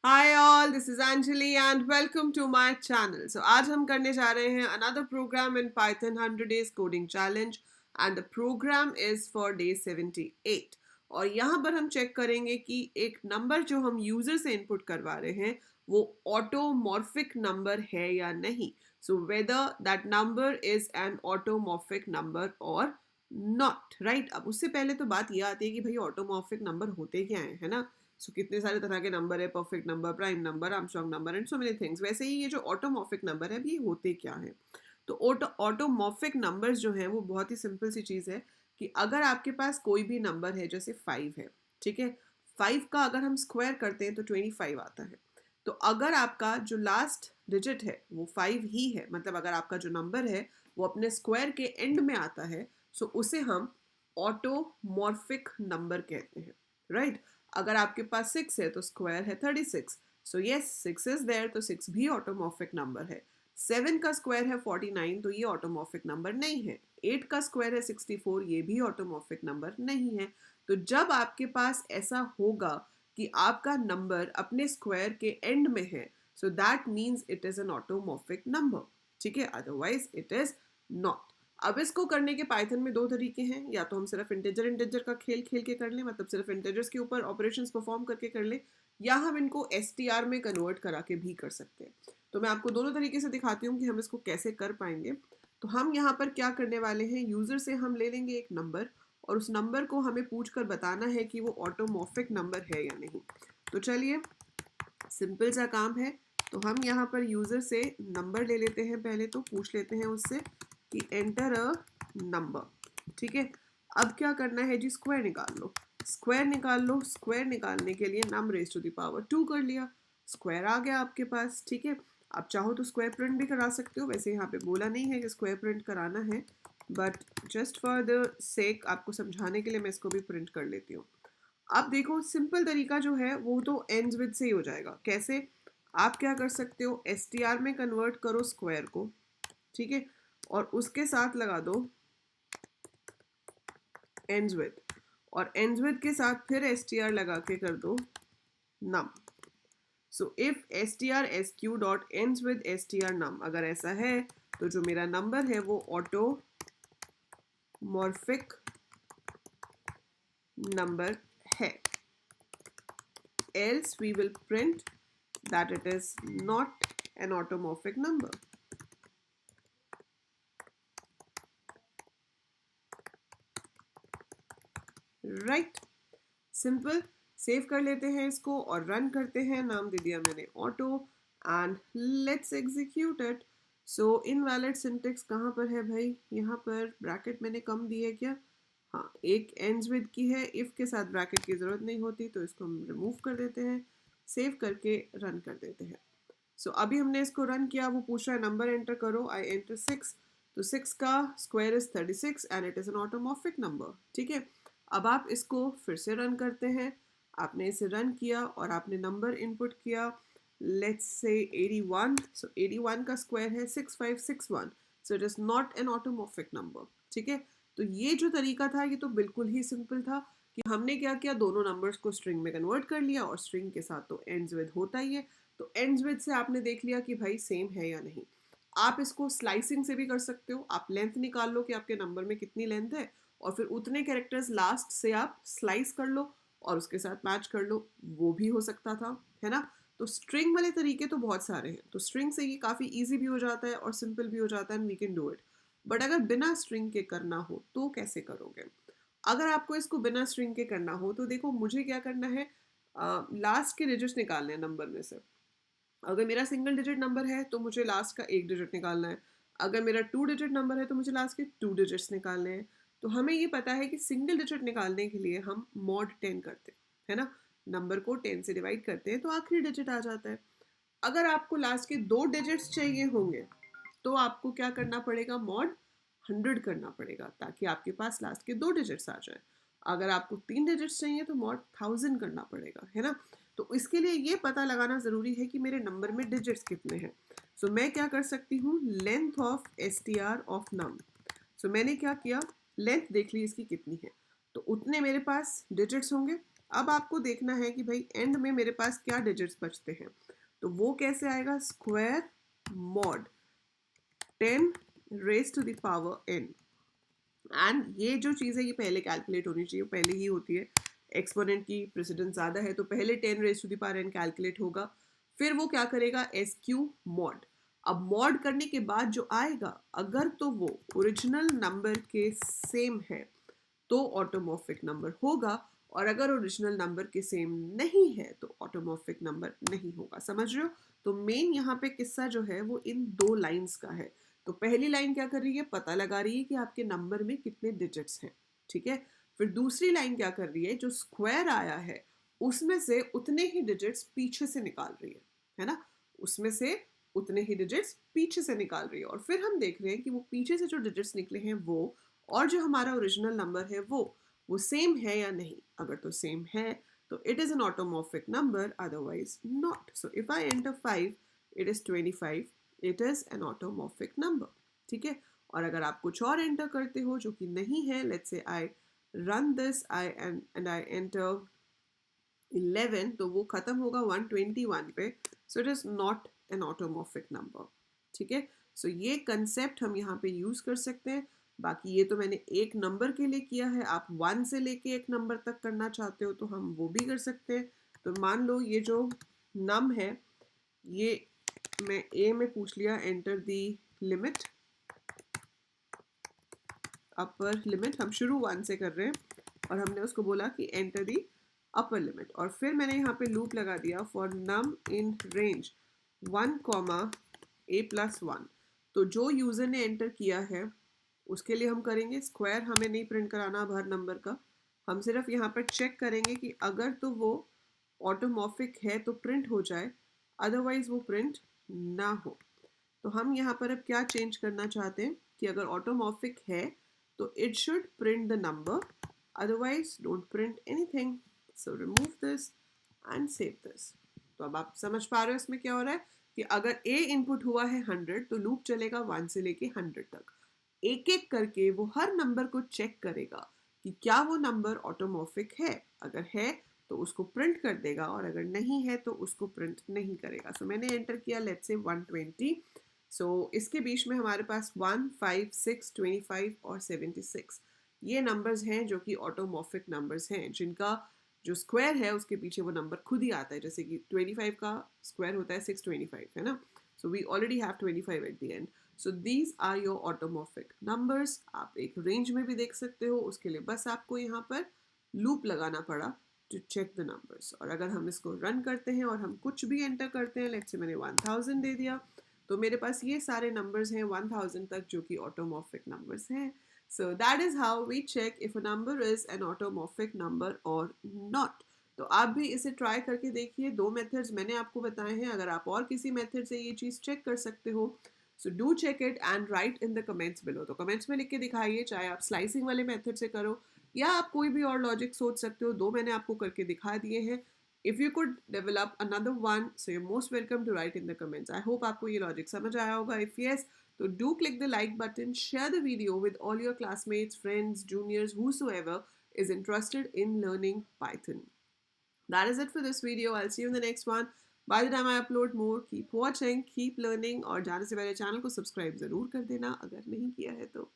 Hi all, this is Anjali and welcome to my channel. So आज हम करने जा रहे हैं another program in Python 100 days coding challenge and the program is for day 78. और यहाँ पर हम चेक करेंगे कि एक नंबर जो हम यूजर से इनपुट करवा रहे हैं वो ऑटोमॉर्फिक नंबर है या नहीं. So whether that number is an automorphic number or not, right? अब उससे पहले तो बात ये आती है कि भाई ऑटोमॉर्फिक नंबर होते क्या हैं, है ना. सो कितने सारे तरह के नंबर है, perfect number, prime number, Armstrong number and so many things. वैसे ही ये जो ऑटोमॉर्फिक नंबर है ये होते क्या हैं. तो ऑटोमॉर्फिक नंबर्स जो हैं वो बहुत ही सिंपल सी चीज़ है कि अगर आपके पास कोई भी नंबर है, जैसे 5 है, ठीक है, 5 का अगर हम स्क्वायर करते हैं तो 25 आता है. तो अगर आपका जो लास्ट डिजिट है वो 5 ही है, मतलब अगर आपका जो नंबर है वो अपने स्क्वायर के एंड में आता है, सो उसे हम ऑटोमॉर्फिक नंबर कहते हैं, राइट. अगर आपके पास 6 है तो स्क्वायर है 36. सो यस, 6 इज देयर, तो 6 भी ऑटोमॉर्फिक नंबर है. 7 का स्क्वायर है 49, तो ये ऑटोमॉर्फिक नंबर नहीं है. 8 का स्क्वायर है 64, ये भी ऑटोमॉर्फिक नंबर नहीं है. तो जब आपके पास ऐसा होगा कि आपका नंबर अपने स्क्वायर के एंड में है, so that means it is an automorphic number, ठीक है, अदरवाइज इट इज नॉट. अब इसको करने के पाइथन में दो तरीके हैं. या तो हम सिर्फ इंटीजर इंटीजर का खेल खेल के कर लें, मतलब सिर्फ इंटीजर्स के ऊपर ऑपरेशंस परफॉर्म करके कर लें, या हम इनको एसटीआर में कन्वर्ट करा के भी कर सकते हैं. तो मैं आपको दोनों तरीके से दिखाती हूँ कि हम इसको कैसे कर पाएंगे. तो हम यहाँ पर क्या करने वाले हैं, यूजर से हम ले लेंगे एक नंबर और उस नंबर को हमें पूछ कर बताना है कि वो ऑटोमॉर्फिक नंबर है या नहीं. तो चलिए, सिंपल सा काम है. तो हम यहाँ पर यूजर से नंबर ले लेते हैं. पहले तो पूछ लेते हैं उससे कि एंटर अ नंबर, ठीक है. अब क्या करना है जी, स्क्वायर निकाल लो. स्क्वायर निकाल लो. स्क्वायर निकालने के लिए नम रेज टू द पावर 2 कर लिया, स्क्वायर आ गया आपके पास, ठीक है. आप चाहो तो स्क्वायर प्रिंट भी करा सकते हो. वैसे यहाँ पे बोला नहीं है कि स्क्वायर प्रिंट कराना है, but just for the sake आपको समझाने के लिए मैं इसको भी प्रिंट कर लेती हूँ. अब देखो, सिंपल तरीका जो है वो तो एंड्स विद से ही हो जाएगा. कैसे? आप क्या कर सकते हो, एस टी आर में कन्वर्ट करो स्क्वायर को, ठीक है, और उसके साथ लगा दो एंड्स विद, और एंड्स विद के साथ फिर एस टी आर लगा के कर दो num. So if S T R S Q dot ends with S T R num, अगर ऐसा है तो जो मेरा नंबर है वो ऑटोमॉर्फिक नंबर है. Else we will print that it is not an automorphic number. Right, simple. Save कर लेते हैं इसको और रन करते हैं. नाम दे दिया मैंने auto and let's execute it. So invalid syntax कहाँ पर है भाई, यहाँ पर ब्रैकेट मैंने कम दी है क्या, हाँ, एक एंड्स विद की है, इफ के साथ ब्रैकेट की ज़रूरत नहीं होती, तो इसको हम रिमूव कर देते हैं. सेव करके रन कर देते हैं. सो अभी हमने इसको रन किया, वो पूछ रहा है नंबर एंटर करो. आई एंटर 6, तो 6 का square is 36 and it is an automorphic number, ठीक है. अब आप इसको फिर से रन करते हैं. आपने इसे रन किया और आपने नंबर इनपुट किया, लेट्स से 81. सो 81 का स्क्वायर है 6561, so it is not an automorphic number, ठीक है. तो ये जो तरीका था ये तो बिल्कुल ही सिंपल था कि हमने क्या किया, दोनों नंबर्स को स्ट्रिंग में कन्वर्ट कर लिया, और स्ट्रिंग के साथ तो एंड्स विद होता ही है. तो एंड्स विद से आपने देख लिया कि भाई सेम है या नहीं. आप इसको स्लाइसिंग से भी कर सकते हो. आप लेंथ निकाल लो कि आपके नंबर में कितनी लेंथ है, और फिर उतने कैरेक्टर्स लास्ट से आप स्लाइस कर लो और उसके साथ मैच कर लो, वो भी हो सकता था, है ना. तो स्ट्रिंग वाले तरीके तो बहुत सारे हैं. तो स्ट्रिंग से ये काफ़ी ईजी भी हो जाता है और सिंपल भी हो जाता है and we can do it. But अगर बिना स्ट्रिंग के करना हो तो कैसे करोगे? अगर आपको इसको बिना स्ट्रिंग के करना हो तो देखो, मुझे क्या करना है, लास्ट के डिजिट्स निकालने हैं नंबर में से. अगर मेरा सिंगल डिजिट नंबर है तो मुझे लास्ट का एक डिजिट निकालना है. अगर मेरा 2 डिजिट नंबर है तो मुझे लास्ट के 2 डिजिट्स निकालने हैं. तो हमें ये पता है कि सिंगल डिजिट निकालने के लिए हम मॉड 10 करते हैं, है ना. नंबर को 10 से डिवाइड करते हैं तो आखिरी डिजिट आ जाता है. अगर आपको लास्ट के 2 डिजिट्स चाहिए होंगे तो आपको क्या करना पड़ेगा, मॉड 100 करना पड़ेगा, ताकि आपके पास लास्ट के 2 डिजिट्स आ जाए. अगर आपको 3 डिजिट्स चाहिए तो मॉड 1000 करना पड़ेगा, है ना. तो इसके लिए ये पता लगाना ज़रूरी है कि मेरे नंबर में डिजिट्स कितने हैं. सो मैं क्या कर सकती हूँ, length of S T R of num. So मैंने क्या किया, लेंथ देख ली इसकी कितनी है, तो उतने मेरे पास डिजिट्स होंगे. अब आपको देखना है कि भाई एंड में मेरे पास क्या डिजिट्स बचते हैं, तो वो कैसे आएगा, square mod 10 raise to the power n। And ये जो चीज़ है ये पहले कैलकुलेट होनी चाहिए, पहले ही होती है, एक्सपोनेंट की प्रेसिडेंस ज़्यादा है तो पहले 10 raise to the power n calculate होगा, फिर वो क्या करेगा, एस क्यू मॉड। अब मॉड करने के बाद जो आएगा, अगर तो वो ओरिजिनल नंबर के सेम है तो ऑटोमॉर्फिक नंबर होगा, और अगर ओरिजिनल नंबर के सेम नहीं है तो ऑटोमॉर्फिक नंबर नहीं होगा। समझ रहे हो? तो मेन यहाँ पे किस्सा जो है वो इन दो लाइंस का है। तो पहली लाइन क्या कर रही है, पता लगा रही है कि आपके नंबर में कितने डिजिट्स हैं, ठीक है। फिर दूसरी लाइन क्या कर रही है, जो स्क्वायर आया है उसमें से उतने ही डिजिट्स पीछे से निकाल रही है ना, उसमें से उतने ही डिजिट्स पीछे से निकाल रही है। और फिर हम देख रहे हैं कि वो पीछे से जो डिजिट्स निकले हैं वो और जो हमारा ओरिजिनल नंबर है वो सेम है या नहीं। अगर तो सेम है तो it is an automorphic number, otherwise not. So if I enter 5, it is 25, it is an automorphic number, ठीक है। और अगर आप कुछ और एंटर करते हो जो कि नहीं है, let's say I run this, I and I enter 11, तो वो खत्म होगा 121 पे, so it is not an automorphic number, ठीक है। सो ये कंसेप्ट हम यहाँ पे यूज कर सकते हैं। बाकी ये तो मैंने एक नंबर के लिए किया है, आप 1 से लेके एक नंबर तक करना चाहते हो तो हम वो भी कर सकते हैं। तो मान लो ये जो नम है, ये मैं ए में पूछ लिया, enter the limit, upper limit, हम शुरू 1 से कर रहे हैं और हमने उसको बोला कि एंटर दी अपर लिमिट, और फिर मैंने यहाँ पे लूप लगा दिया for num in range 1, a+1। तो जो यूजर ने एंटर किया है उसके लिए हम करेंगे स्क्वायर, हमें नहीं प्रिंट कराना अब हर नंबर का, हम सिर्फ यहाँ पर चेक करेंगे कि अगर तो वो ऑटोमॉर्फिक है तो प्रिंट हो जाए, अदरवाइज वो प्रिंट ना हो। तो हम यहाँ पर अब क्या चेंज करना चाहते हैं कि अगर ऑटोमॉर्फिक है तो it should print the number, otherwise don't print anything. So remove this and save this. तो अब आप समझ पा रहे हो इसमें क्या हो रहा है कि अगर a इनपुट हुआ है 100 तो लूप चलेगा 1 से लेके 100 तक, एक एक करके वो हर नंबर को चेक करेगा कि क्या वो नंबर ऑटोमॉर्फिक है, अगर है तो उसको प्रिंट कर देगा और अगर नहीं है तो उसको प्रिंट नहीं करेगा। सो मैंने एंटर किया लेट्स से 120। सो इसके बीच में हमारे पास 1, 5, 6, 25 और 76 ये नंबर्स हैं जो कि ऑटोमॉर्फिक नंबर्स हैं, जिनका जो स्क्वायर है उसके पीछे वो नंबर खुद ही आता है। जैसे कि 25 का स्क्वायर होता है 625, है ना। So we already have 25 at the end. So these are your automorphic numbers. आप एक रेंज में भी देख सकते हो, उसके लिए बस आपको यहाँ पर लूप लगाना पड़ा टू चेक द नंबर्स। और अगर हम इसको रन करते हैं और हम कुछ भी एंटर करते हैं, लेट्स से मैंने 1000 दे दिया, तो मेरे पास ये सारे नंबर्स हैं 1000 तक जो कि ऑटोमॉर्फिक नंबर्स हैं। So that is how we check if a number is an automorphic number or not. तो आप भी इसे ट्राई करके देखिए। दो मेथड्स मैंने आपको बताए हैं, अगर आप और किसी मेथड से ये चीज़ चेक कर सकते हो, so do check it and write in the comments below. तो कमेंट्स में लिख के दिखाइए, चाहे आप स्लाइसिंग वाले मेथड से करो या आप कोई भी और लॉजिक सोच सकते हो। दो मैंने आपको करके दिखा दिए हैं। If you could develop another one, so you most welcome to write in the comments. I hope आपको ये लॉजिक समझ आया होगा। If yes, so do click the like button, share the video with all your classmates, friends, juniors, whosoever is interested in learning Python. That is it for this video. I'll see you in the next one. By the time I upload more, keep watching, keep learning, और जाने से पहले channel को subscribe ज़रूर कर देना अगर नहीं किया है तो।